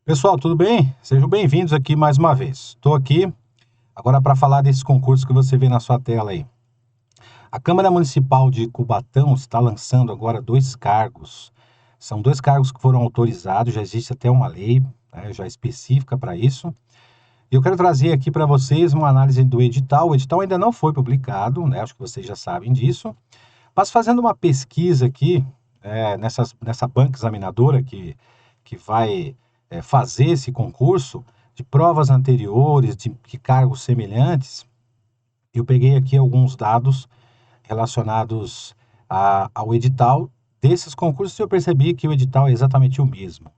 Pessoal, tudo bem? Sejam bem-vindos aqui mais uma vez. Estou aqui agora para falar desse concurso que você vê na sua tela aí. A Câmara Municipal de Cubatão está lançando agora dois cargos. São dois cargos que foram autorizados, já existe até uma lei, né, já específica para isso. E eu quero trazer aqui para vocês uma análise do edital. O edital ainda não foi publicado, né? Acho que vocês já sabem disso. Mas fazendo uma pesquisa aqui, nessa banca examinadora que vai fazer esse concurso, de provas anteriores, de cargos semelhantes, eu peguei aqui alguns dados relacionados ao edital desses concursos e eu percebi que o edital é exatamente o mesmo.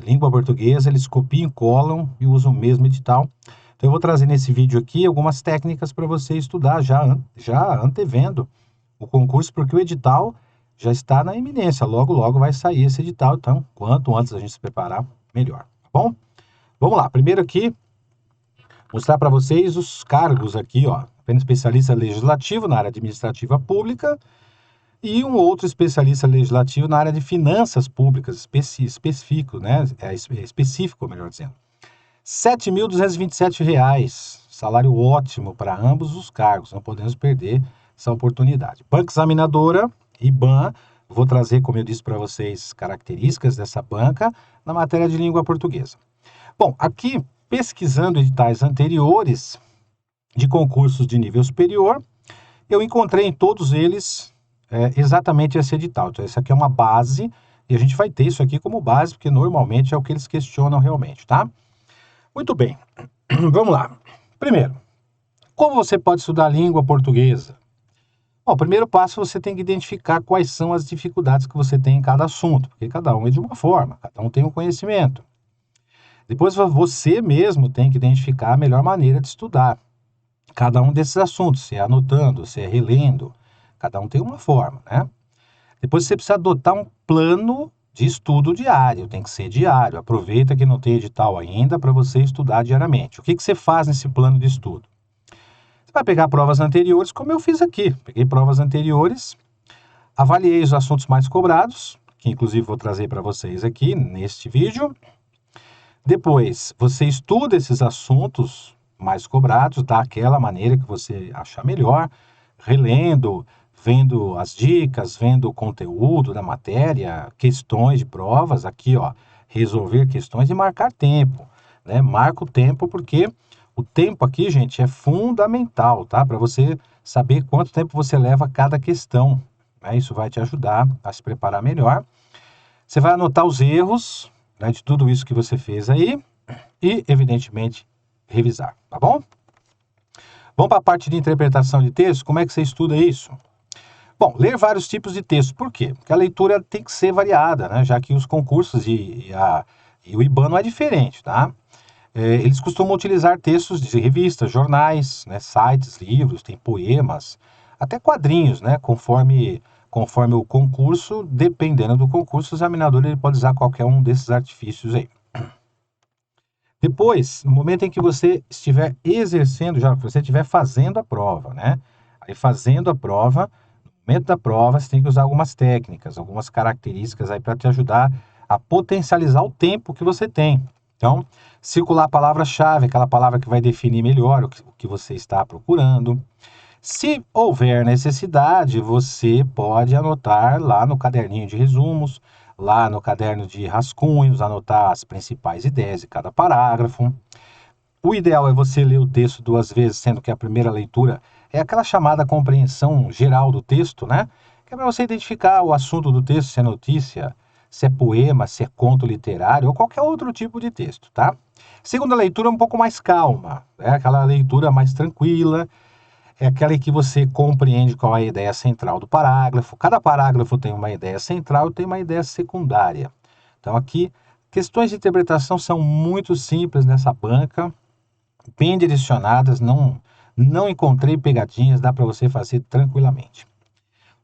Língua portuguesa, eles copiam, colam e usam o mesmo edital. Então eu vou trazer nesse vídeo aqui algumas técnicas para você estudar, já antevendo o concurso, porque o edital já está na iminência, logo logo vai sair esse edital, então quanto antes a gente se preparar, melhor, tá bom? Vamos lá, primeiro aqui, mostrar para vocês os cargos aqui, ó, apenas especialista legislativo na área administrativa pública e um outro especialista legislativo na área de finanças públicas, específico, né, específico, melhor dizendo. R$ 7.227, salário ótimo para ambos os cargos, não podemos perder essa oportunidade. Banca examinadora, IBAN, vou trazer, como eu disse para vocês, características dessa banca na matéria de língua portuguesa. Bom, aqui, pesquisando editais anteriores de concursos de nível superior, eu encontrei em todos eles exatamente esse edital. Então, essa aqui é uma base, e a gente vai ter isso aqui como base, porque normalmente é o que eles questionam realmente, tá? Muito bem, vamos lá. Primeiro, como você pode estudar a língua portuguesa? Bom, o primeiro passo você tem que identificar quais são as dificuldades que você tem em cada assunto, porque cada um é de uma forma, cada um tem um conhecimento. Depois você mesmo tem que identificar a melhor maneira de estudar cada um desses assuntos, se é anotando, se é relendo, cada um tem uma forma, né? Depois você precisa adotar um plano de estudo diário, tem que ser diário. Aproveita que não tem edital ainda para você estudar diariamente. O que você faz nesse plano de estudo? Você vai pegar provas anteriores, como eu fiz aqui. Peguei provas anteriores, avaliei os assuntos mais cobrados, que inclusive vou trazer para vocês aqui neste vídeo. Depois, você estuda esses assuntos mais cobrados daquela maneira que você achar melhor, relendo, vendo as dicas, vendo o conteúdo da matéria, questões de provas, aqui ó, resolver questões e marcar tempo, né? Marca o tempo porque o tempo aqui, gente, é fundamental, tá? Para você saber quanto tempo você leva a cada questão, né? Isso vai te ajudar a se preparar melhor. Você vai anotar os erros, né, de tudo isso que você fez aí e, evidentemente, revisar, tá bom? Vamos para a parte de interpretação de texto. Como é que você estuda isso? Bom, ler vários tipos de texto. Por quê? Porque a leitura tem que ser variada, né? Já que os concursos e o IBAN não é diferente, tá? Eles costumam utilizar textos de revistas, jornais, né, sites, livros, tem poemas, até quadrinhos, né? Conforme o concurso, dependendo do concurso, o examinador ele pode usar qualquer um desses artifícios aí. Depois, no momento em que você estiver exercendo, já você estiver fazendo a prova, né? Aí fazendo a prova, no momento da prova, você tem que usar algumas técnicas, algumas características aí para te ajudar a potencializar o tempo que você tem. Então, circular a palavra-chave, aquela palavra que vai definir melhor o que você está procurando. Se houver necessidade, você pode anotar lá no caderninho de resumos, lá no caderno de rascunhos, anotar as principais ideias de cada parágrafo. O ideal é você ler o texto duas vezes, sendo que a primeira leitura é aquela chamada compreensão geral do texto, né? Que é para você identificar o assunto do texto, se é notícia, se é poema, se é conto literário ou qualquer outro tipo de texto, tá? Segunda leitura é um pouco mais calma, é aquela leitura mais tranquila, é aquela em que você compreende qual é a ideia central do parágrafo. Cada parágrafo tem uma ideia central e tem uma ideia secundária. Então aqui, questões de interpretação são muito simples nessa banca, bem direcionadas, não encontrei pegadinhas, dá para você fazer tranquilamente.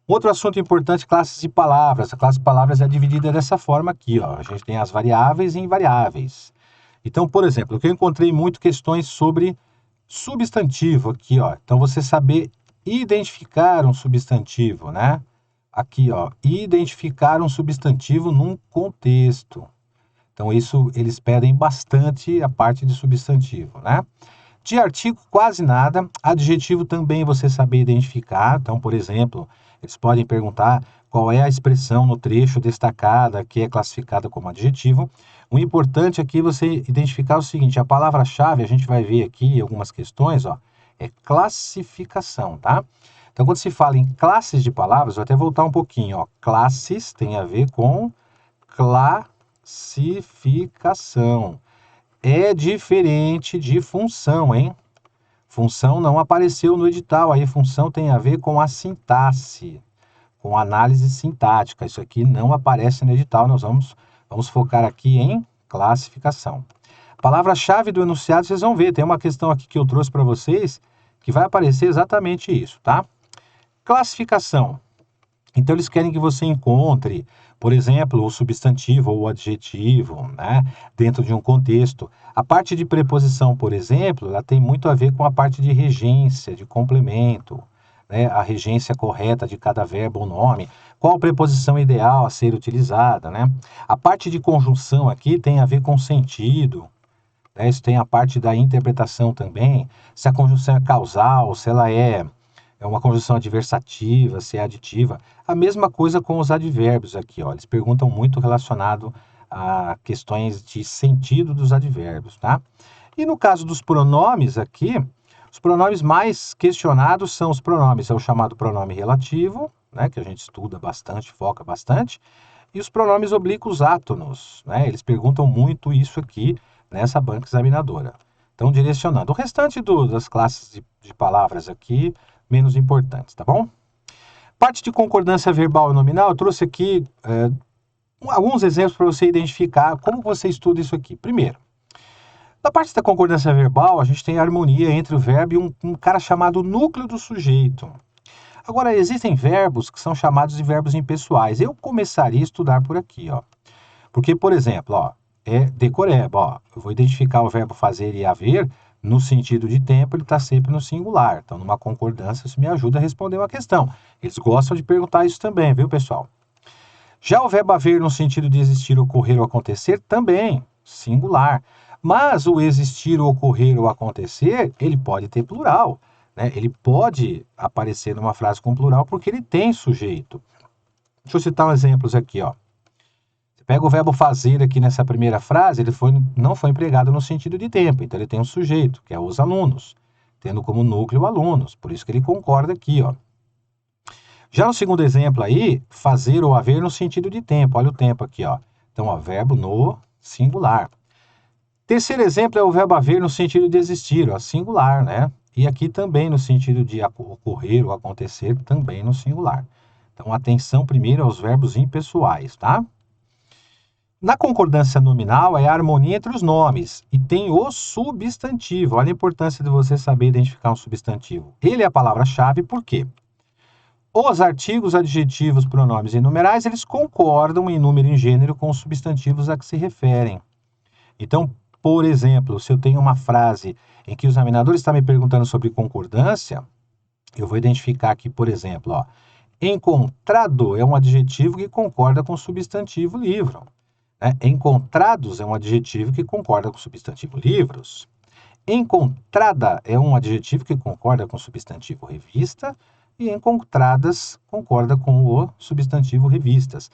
Outro assunto importante, classes de palavras. A classe de palavras é dividida dessa forma aqui, ó. A gente tem as variáveis e invariáveis. Então, por exemplo, eu encontrei muito questões sobre substantivo aqui, ó. Então, você saber identificar um substantivo, né? Aqui, ó, identificar um substantivo num contexto. Então, isso eles pedem bastante a parte de substantivo, né? De artigo, quase nada. Adjetivo também você saber identificar. Então, por exemplo, eles podem perguntar qual é a expressão no trecho destacada que é classificada como adjetivo. O importante aqui é você identificar o seguinte: a palavra-chave, a gente vai ver aqui algumas questões, ó, é classificação, tá? Então, quando se fala em classes de palavras, vou até voltar um pouquinho, ó. Classes tem a ver com classificação. É diferente de função, hein? Função não apareceu no edital, aí função tem a ver com a sintaxe, com análise sintática. Isso aqui não aparece no edital, nós vamos focar aqui em classificação. Palavra-chave do enunciado, vocês vão ver, tem uma questão aqui que eu trouxe para vocês que vai aparecer exatamente isso, tá? Classificação. Então, eles querem que você encontre, por exemplo, o substantivo ou o adjetivo, né, dentro de um contexto. A parte de preposição, por exemplo, ela tem muito a ver com a parte de regência, de complemento, né, a regência correta de cada verbo ou nome, qual preposição ideal a ser utilizada, né? A parte de conjunção aqui tem a ver com sentido, né? Isso tem a parte da interpretação também, se a conjunção é causal, se ela é uma conjunção adversativa, se é aditiva. A mesma coisa com os advérbios aqui, ó. Eles perguntam muito relacionado a questões de sentido dos advérbios, tá? E no caso dos pronomes aqui, os pronomes mais questionados são os pronomes, é o chamado pronome relativo, né, que a gente estuda bastante, foca bastante, e os pronomes oblíquos átonos, né? Eles perguntam muito isso aqui nessa banca examinadora. Então, direcionando. O restante das classes de palavras aqui, menos importantes, tá bom? Parte de concordância verbal e nominal, eu trouxe aqui alguns exemplos para você identificar como você estuda isso aqui. Primeiro, na parte da concordância verbal, a gente tem a harmonia entre o verbo e um cara chamado núcleo do sujeito. Agora, existem verbos que são chamados de verbos impessoais. Eu começaria a estudar por aqui, ó. Porque, por exemplo, ó, decoreba, ó, eu vou identificar o verbo fazer e haver. No sentido de tempo, ele está sempre no singular. Então, numa concordância, isso me ajuda a responder uma questão. Eles gostam de perguntar isso também, viu, pessoal? Já o verbo haver no sentido de existir, ocorrer ou acontecer, também, singular. Mas o existir, ocorrer ou acontecer, ele pode ter plural, né? Ele pode aparecer numa frase com plural porque ele tem sujeito. Deixa eu citar exemplos aqui, ó. Pega o verbo fazer aqui nessa primeira frase, ele não foi empregado no sentido de tempo, então ele tem um sujeito, que é os alunos, tendo como núcleo alunos, por isso que ele concorda aqui, ó. Já no segundo exemplo aí, fazer ou haver no sentido de tempo, olha o tempo aqui, ó. Então, ó, verbo no singular. Terceiro exemplo é o verbo haver no sentido de existir, ó, singular, né? E aqui também no sentido de ocorrer ou acontecer, também no singular. Então, atenção primeiro aos verbos impessoais, tá? Na concordância nominal é a harmonia entre os nomes e tem o substantivo. Olha a importância de você saber identificar um substantivo. Ele é a palavra-chave, por quê? Os artigos, adjetivos, pronomes e numerais, eles concordam em número e em gênero com os substantivos a que se referem. Então, por exemplo, se eu tenho uma frase em que o examinador está me perguntando sobre concordância, eu vou identificar aqui, por exemplo, ó, encontrado é um adjetivo que concorda com o substantivo livro. Encontrados é um adjetivo que concorda com o substantivo livros. Encontrada é um adjetivo que concorda com o substantivo revista. E encontradas concorda com o substantivo revistas.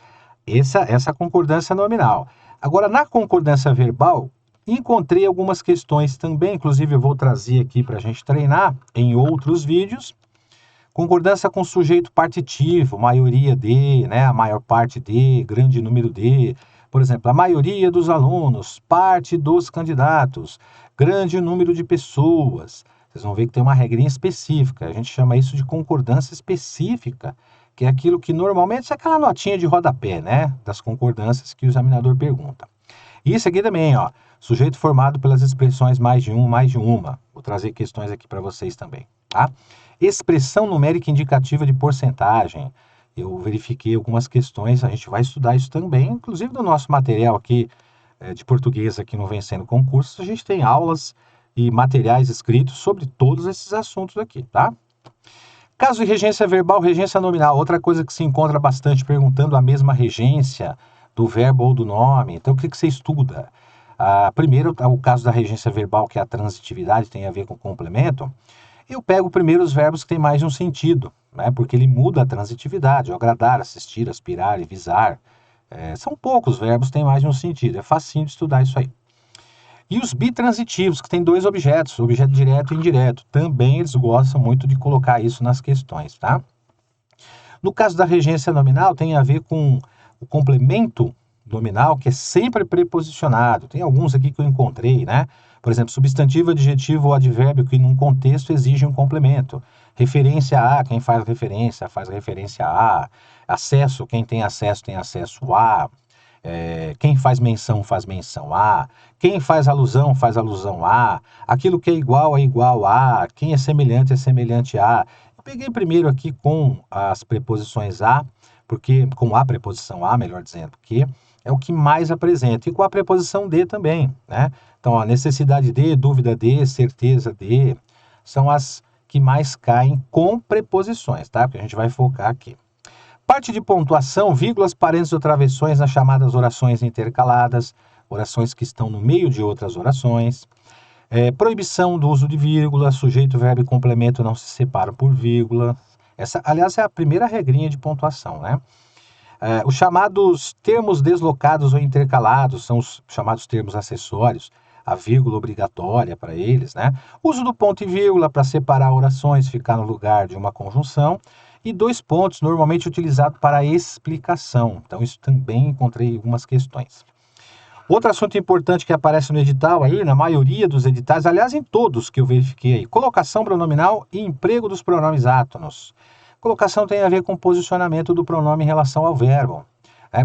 Essa concordância nominal. Agora, na concordância verbal, encontrei algumas questões também, inclusive eu vou trazer aqui para a gente treinar em outros vídeos. Concordância com sujeito partitivo, maioria de, né, a maior parte de, grande número de. Por exemplo, a maioria dos alunos, parte dos candidatos, grande número de pessoas. Vocês vão ver que tem uma regrinha específica. A gente chama isso de concordância específica, que é aquilo que normalmente é aquela notinha de rodapé, né, das concordâncias que o examinador pergunta. E isso aqui também, ó, sujeito formado pelas expressões mais de um, mais de uma. Vou trazer questões aqui para vocês também, tá? Expressão numérica indicativa de porcentagem. Eu verifiquei algumas questões, a gente vai estudar isso também, inclusive no nosso material aqui de português aqui no Vencendo Concursos, a gente tem aulas e materiais escritos sobre todos esses assuntos aqui, tá? Caso de regência verbal, regência nominal, outra coisa que se encontra bastante perguntando a mesma regência do verbo ou do nome. Então, o que você estuda? Primeiro, o caso da regência verbal, que é a transitividade, tem a ver com complemento. Eu pego primeiro os verbos que têm mais de um sentido, né? Porque ele muda a transitividade, o agradar, assistir, aspirar e visar. São poucos verbos que têm mais de um sentido, é facinho de estudar isso aí. E os bitransitivos, que têm dois objetos, objeto direto e indireto. Também eles gostam muito de colocar isso nas questões, tá? No caso da regência nominal, tem a ver com o complemento nominal, que é sempre preposicionado. Tem alguns aqui que eu encontrei, né? Por exemplo, substantivo, adjetivo ou advérbio que num contexto exige um complemento. Referência a, quem faz referência a. Acesso, quem tem acesso a. Quem faz menção a. Quem faz alusão a. Aquilo que é igual a. Quem é semelhante a. Eu peguei primeiro aqui com as preposições a, porque com a preposição a, melhor dizendo, que é o que mais apresenta. E com a preposição de também, né? Então, a necessidade de, dúvida de, certeza de, são as que mais caem com preposições, tá? Porque a gente vai focar aqui. Parte de pontuação, vírgulas, parênteses ou travessões nas chamadas orações intercaladas, orações que estão no meio de outras orações. Proibição do uso de vírgula, sujeito, verbo e complemento não se separam por vírgula. Essa, aliás, é a primeira regrinha de pontuação, né? Os chamados termos deslocados ou intercalados são os chamados termos acessórios, a vírgula obrigatória para eles, né? Uso do ponto e vírgula para separar orações, ficar no lugar de uma conjunção, e dois pontos, normalmente utilizado para explicação. Então, isso também encontrei algumas questões. Outro assunto importante que aparece no edital aí, na maioria dos editais, aliás, em todos que eu verifiquei aí, colocação pronominal e emprego dos pronomes átonos. Colocação tem a ver com posicionamento do pronome em relação ao verbo.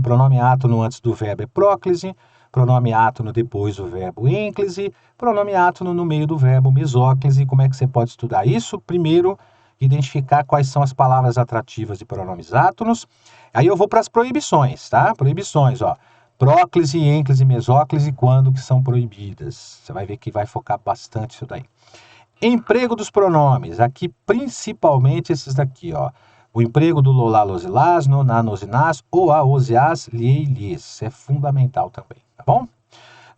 Pronome átono antes do verbo é próclise, pronome átono depois do verbo ênclise, pronome átono no meio do verbo mesóclise. Como é que você pode estudar isso? Primeiro, identificar quais são as palavras atrativas de pronomes átonos. Aí eu vou para as proibições, tá? Proibições, ó. Próclise, ênclise, mesóclise, quando que são proibidas. Você vai ver que vai focar bastante isso daí. Emprego dos pronomes, aqui principalmente esses daqui, ó. O emprego do lolá, losilás, noná, nosinás, oá, oseás, liei, lies. É fundamental também, tá bom?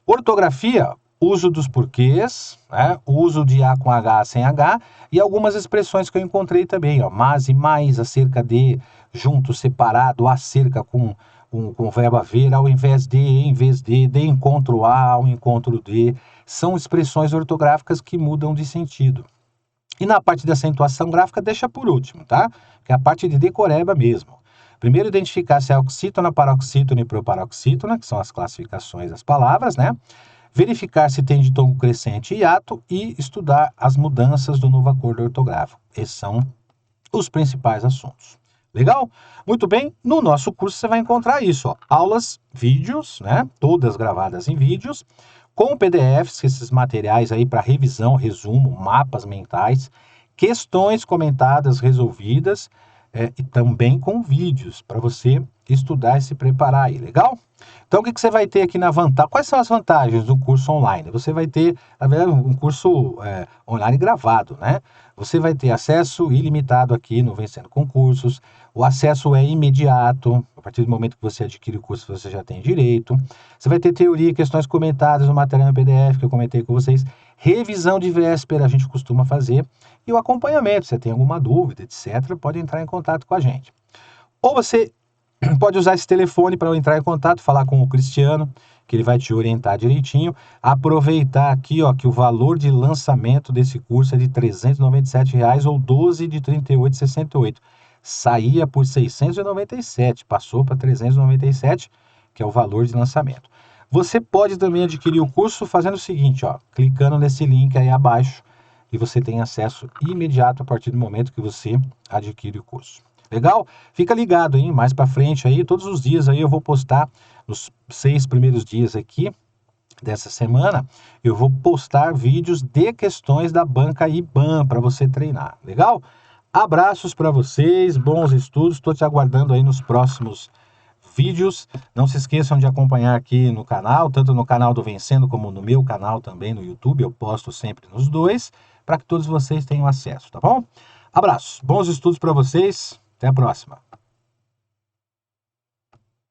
Ortografia, uso dos porquês, né? Uso de A com H sem H e algumas expressões que eu encontrei também, ó. Mas e mais, acerca de, junto, separado, acerca com o verbo haver, ao invés de, em vez de encontro a, ao encontro de, são expressões ortográficas que mudam de sentido. E na parte de acentuação gráfica, deixa por último, tá? Que é a parte de decoreba mesmo. Primeiro, identificar se é oxítona, paroxítona e proparoxítona, que são as classificações das palavras, né? Verificar se tem ditongo crescente e hiato e estudar as mudanças do novo acordo ortográfico. Esses são os principais assuntos. Legal? Muito bem, no nosso curso você vai encontrar isso, ó, aulas, vídeos, né? Todas gravadas em vídeos, com PDFs, esses materiais aí para revisão, resumo, mapas mentais, questões comentadas, resolvidas, e também com vídeos para você estudar e se preparar aí, legal? Então, o que você vai ter aqui na vantagem? Quais são as vantagens do curso online? Você vai ter, na verdade, um curso online gravado, né? Você vai ter acesso ilimitado aqui no Vencendo Concursos, o acesso é imediato, a partir do momento que você adquire o curso, você já tem direito. Você vai ter teoria, questões comentadas no material em PDF que eu comentei com vocês, revisão de véspera, a gente costuma fazer, e o acompanhamento, se você tem alguma dúvida, etc., pode entrar em contato com a gente. Ou você pode usar esse telefone para entrar em contato, falar com o Cristiano, que ele vai te orientar direitinho. Aproveitar aqui, ó, que o valor de lançamento desse curso é de R$ 397 ou 12 de R$ 38,68. Saía por R$ 697, passou para R$ 397, que é o valor de lançamento. Você pode também adquirir o curso fazendo o seguinte, ó, clicando nesse link aí abaixo, e você tem acesso imediato a partir do momento que você adquire o curso. Legal? Fica ligado, hein? Mais para frente aí, todos os dias aí eu vou postar, nos 6 primeiros dias aqui dessa semana, eu vou postar vídeos de questões da banca IBAN para você treinar. Legal? Abraços para vocês, bons estudos, estou te aguardando aí nos próximos vídeos. Não se esqueçam de acompanhar aqui no canal, tanto no canal do Vencendo como no meu canal também no YouTube, eu posto sempre nos dois, para que todos vocês tenham acesso, tá bom? Abraços, bons estudos para vocês, até a próxima.